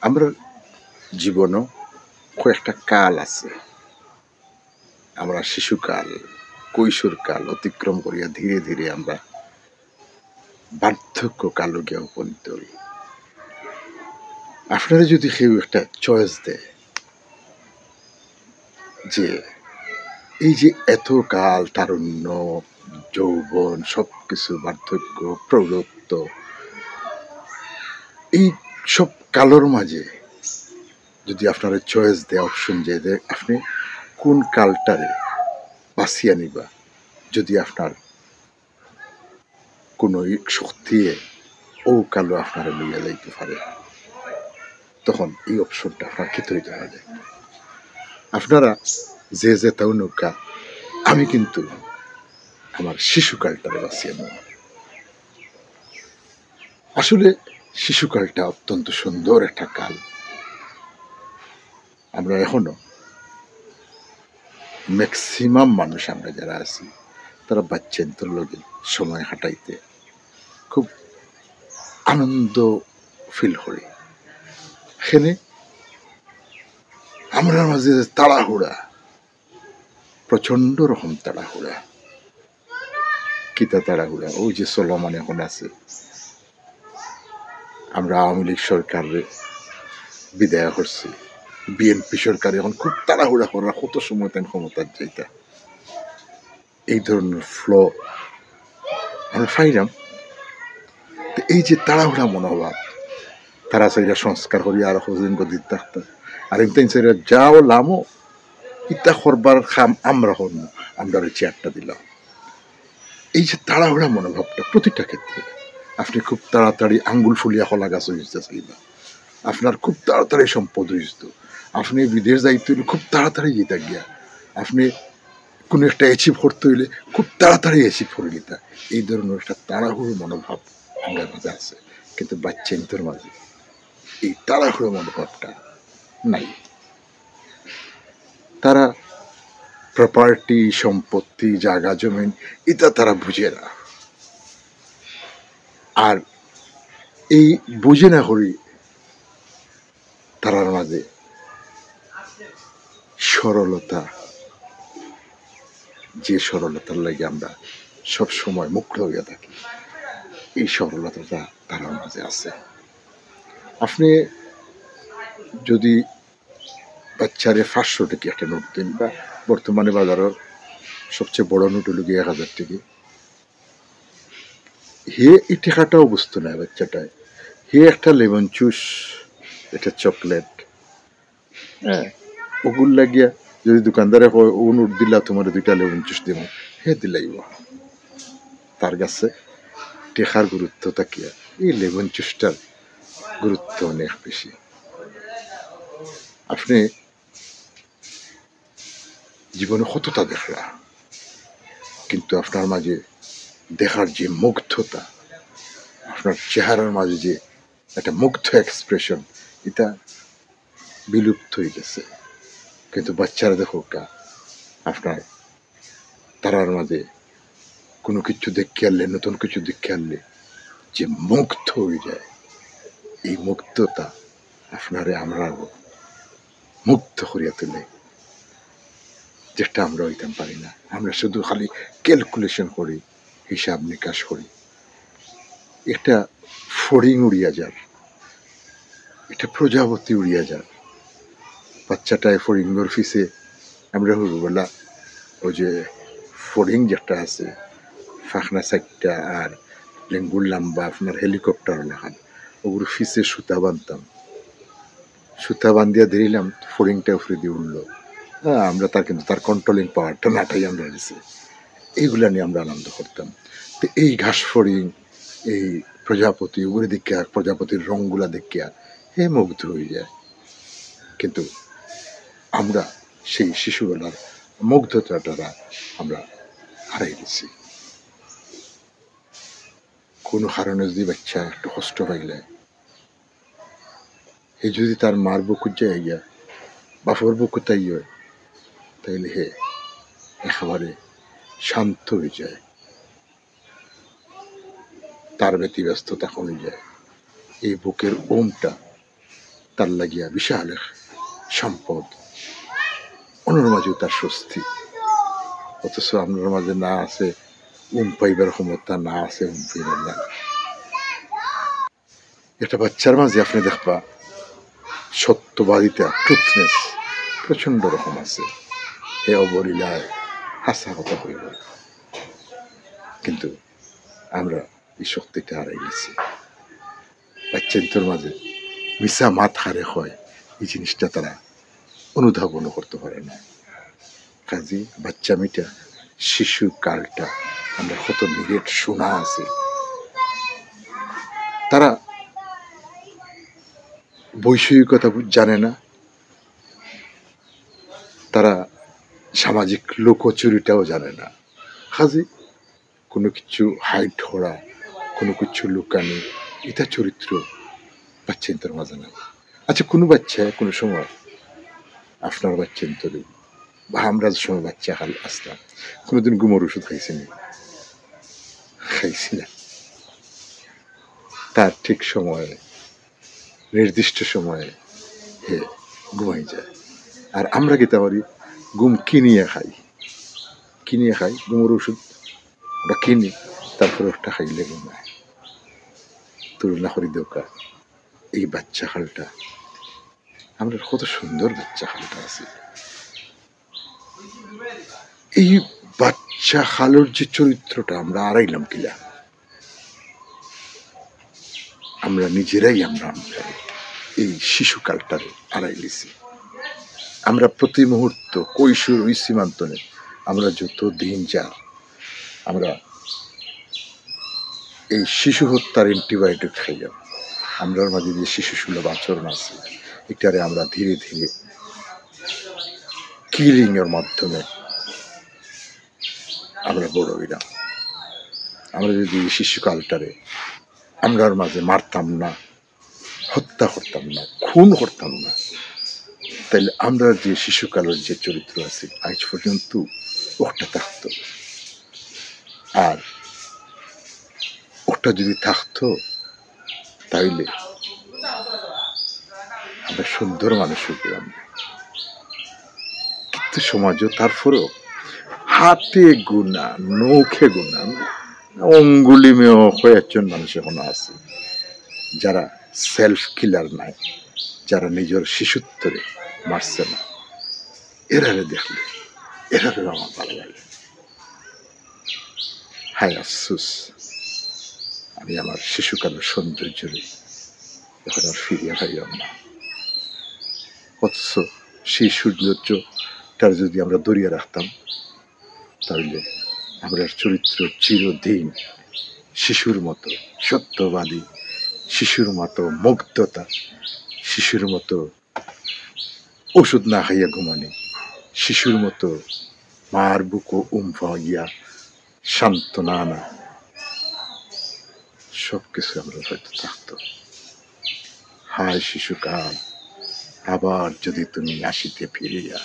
আমরা জীবনও কয়েকটা কাল আছে। আমরা শিশুকাল, কৈশোরকাল অতিক্রম করিয়া ধীরে ধীরে আমরা বার্ধক্য কালে গিয়া উপনীত হই। আপনারা যদি কেউ একটা চয়েস দেয় যে এই যে এত কাল তারুণ্য, যৌবন, সবকিছু বার্ধক্য, প্রৌঢ়ত্ব, এই সব কালোর মাঝে যদি আপনারা চয়েস দেয়, অপশন যে আপনি কোন কালটারে বাছিয়া নিবা, যদি আপনার কোনো শক্তি ও কালো আপনারা লইয়া যাইতে পারে, তখন এই অপশনটা আপনার খেতে হইতে পারে। আপনারা যে যে তাও নৌকা, আমি কিন্তু আমার শিশুকালটারে বাছিয়ে নেব। আসলে শিশুকালটা অত্যন্ত সুন্দর একটা কাল। আমরা এখনো ম্যাক্সিমাম মানুষ আমরা যারা আছি তারা বাচ্চাদের লগে সময় কাটাইতে খুব আনন্দ ফিল করি। এখানে আমরা মাঝে তাড়াহুড়া, প্রচন্ড রকম তাড়াহুড়া। কিতা তাড়াহুড়া? ওই যে চলমান এখন আছে, আমরা আওয়ামী লীগ সরকারের বিদায় করছি, বিএনপি সরকার এখন খুব তাড়াহুড়া করা, কত সময় তেন ক্ষমতার যাইতা, এই ধরনের ফ্লো আমরা পাইলাম। এই যে তাড়াহুড়া মনোভাব, তারা সেইটা সংস্কার করি আর হদিন গদির থাকতা, আর ইনতেন সেইটা যাও লামো ইতা করবার খাম আমরা হন, আমরা চেয়ারটা দিলাম। এই যে তাড়াহুড়া মনোভাবটা প্রতিটা ক্ষেত্রে, আপনি খুব তাড়াতাড়ি আঙ্গুল ফুলিয়া কলা গাছ হইতে চাইবা, আপনার খুব তাড়াতাড়ি সম্পদ হইত, আপনি বিদেশ যাইতে হইলে খুব তাড়াতাড়ি যেতে গিয়া, আপনি কোনো একটা অ্যাচিভ করতে হইলে খুব তাড়াতাড়ি অ্যাচিভ করে নিতা। এই ধরনের একটা তাড়াহুড়ো মনোভাব আমাদের মাঝে আছে, কিন্তু বাচ্চাদের মাঝে এই তাড়াহুড়ো মনোভাবটা নাই। তারা প্রপার্টি, সম্পত্তি, জায়গা জমিন এটা তারা বুঝে না, আর এই বুঝে না করি তারার মাঝে সরলতা, যে সরলতার লাগে আমরা সব সময় মুগ্ধ হইয়া থাকি, এই সরলতাটা তারার মাঝে আছে। আপনি যদি বাচ্চারে 500 টাকা একটা নোট দিন, বা বর্তমানে বাজারের সবচেয়ে বড় নোট হলো 1000 টাকা, হে এই টাকাটাও বুঝতো না বাচ্চাটায়, হে একটা লেমন জুস, একটা চকলেট, হ্যাঁ, ওগুল লাগিয়া যদি দোকানদারে ও নোট দিলা তোমার 2টা লেমন জুস দিব, হে দিলাইব। তার কাছে টেকার গুরুত্ব থাকিয়া এই লেমন জুসটার গুরুত্ব অনেক বেশি। আপনি জীবনে কতটা দেখলা, কিন্তু আপনার মাঝে দেখার যে মুগ্ধতা, আপনার চেহারার মাঝে যে একটা মুগ্ধ এক্সপ্রেশন, এটা বিলুপ্ত হয়ে গেছে। কিন্তু বাচ্চারা দেখো কা, আপনার তারার মাঝে কোনো কিছু দেখে আনলে, নতুন কিছু দেখে আনলে যে মুগ্ধ হয়ে যায়, এই মুগ্ধতা আপনারে আমরা মুগ্ধ করিয়া তোলে, যেটা আমরা হইতাম পারি না। আমরা শুধু খালি ক্যালকুলেশন করি, হিসাব নিকাশ করি। একটা ফড়িং উড়িয়া যার, একটা প্রজাপতি উড়িয়া যার, বাচ্চাটায় ফড়িংয়ের ফিসে আমরা হুরবেলা ওই যে ফড়িং যেটা আছে, ফাঁকনা চারটা আর লেঙ্গুর লাম্বা আপনার হেলিকপ্টার লাগান, ওগুলো ফিসে সুতা বাঁধতাম, সুতা বান্ধিয়া দিলাম, ফড়িংটা উফরে দিয়ে উঠলো। হ্যাঁ, আমরা তার কিন্তু তার কন্ট্রোলিং পাওয়ারটা নাটাই আমরা দিছি, এইগুলা নিয়ে আমরা আনন্দ করতাম। তো এই ঘাস ফড়িং, এই প্রজাপতি, ওগুলো দেখিয়া, প্রজাপতির রঙগুলা দেখিয়া হে মুগ্ধ হয়ে যায়। কিন্তু আমরা সেই শিশুবেলার মুগ্ধতাটা আমরা হারাই গেছি। কোনো কারণে যদি বাচ্চা একটু কষ্ট পাইলে, হে যদি তার মার বুকুর যায় গিয়া বাপর বুকু তাই হয়, তাইলে হে একেবারে শান্ত হয়ে যায়, তার ব্যতিব্যস্ততা কমে যায়। এই বুকের ওমটা তার লাগিয়া বিশাল এক সম্পদ, অন্যের মাঝেও তার স্বস্তি। অথচ আপনার মাঝে না আছে পাইবার ক্ষমতা, না আছে পাইবার না। একটা বাচ্চার মাঝে আপনি দেখবা সত্যবাদিতা, ট্রুথনেস প্রচন্ড রকম আছে। এ অবলীলায় হাসা কথা হইব, কিন্তু আমরা এই শক্তিটা হারাই গেছি। বাচ্চাদের মাঝে মিশা মাত হারে হয়, এই জিনিসটা তারা অনুধাবনও করতে পারে না। কাজে বাচ্চা মিটা শিশু কালটা আমরা কত নিরেট শোনা আছে। তারা বৈষয়িকতা জানে না, তারা সামাজিক লোকচুরিটাও জানে না। কাজে কোনো কিছু হাইট করা, কোনো কিছু লুকানি, এটা চরিত্র বাচ্চাদের মাঝে নাই। আচ্ছা, কোনো বাচ্চা কোনো সময় আপনার বাচ্চান্তরে বা আমরা যে সময় বাচ্চা আসলাম, কোনোদিন ঘুমোর ওষুধ খাইছি না? খাইছি না। তার ঠিক সময়ে, নির্দিষ্ট সময়ে হে ঘুমাই যায়। আর আমরা কি তা পারি, ঘুম কিনিয়ে খাই ঘুমোর ওষুধ ওটা কিনি, তারপরে ওটা খাইলে ঘুমায়। তুলনা করি দোকা এই বাচ্চা খালটা, আমরা কত সুন্দর বাচ্চা খালটা আছে। এই বাচ্চা খালোর যে চরিত্রটা আমরা হারাইলাম কিলা, আমরা নিজেরাই আমরা এই শিশুকালটারে হারাই গেছি। আমরা প্রতি মুহূর্ত কৈশোর ওই সীমান্তনে আমরা যত দিন যার, আমরা এই শিশু হত্যার অ্যান্টিবায়োটিক খাইলাম। আমরার মাঝে যে শিশু সুলভ আচরণ আছে, এটারে আমরা ধীরে ধীরে কিলিং এর মাধ্যমে আমরা বড় হইলাম। আমরা যদি শিশুকালটারে আমরার মাঝে মারতাম না, হত্যা করতাম না, খুন করতাম না, তাইলে আমরা যে শিশুকালের যে চরিত্র আছে আজ পর্যন্ত ওটা থাকতো। আর ওটা যদি থাকতো তাইলে আমরা সুন্দর মানুষ হইলাম। কিন্তু সমাজও তারপরেও হাতে গুণা, নৌখে গুণা, অঙ্গুলি মেয় কয়েকজন মানুষ এখনো আছে যারা সেলফ কিলার নাই, যারা নিজের শিশুত্বরে মারছে না। এরারে দেখলে এরারে আমার ভালো লাগে। হায় আফসোস, আমি আমার শিশুকালের সৌন্দর্যরে এখন আর ফিরিয়ে পাইলাম না। অথচ সেই সৌন্দর্যটার যদি আমরা দরিয়ে রাখতাম, তাহলে আমরা চরিত্র চিরদিন শিশুর মতো সত্যবাদী, শিশুর মতো মুগ্ধতা, শিশুর মতো ওষুধ না খাইয়া ঘুমানি, শিশুর মতো মার বুকো উম্ফা ইয়া সান্ত্বনা আনা, সবকিছু আমরা হয়তো থাকতো। হায় শিশুকাল, আবার যদি তুমি আসিতে ফিরিয়া।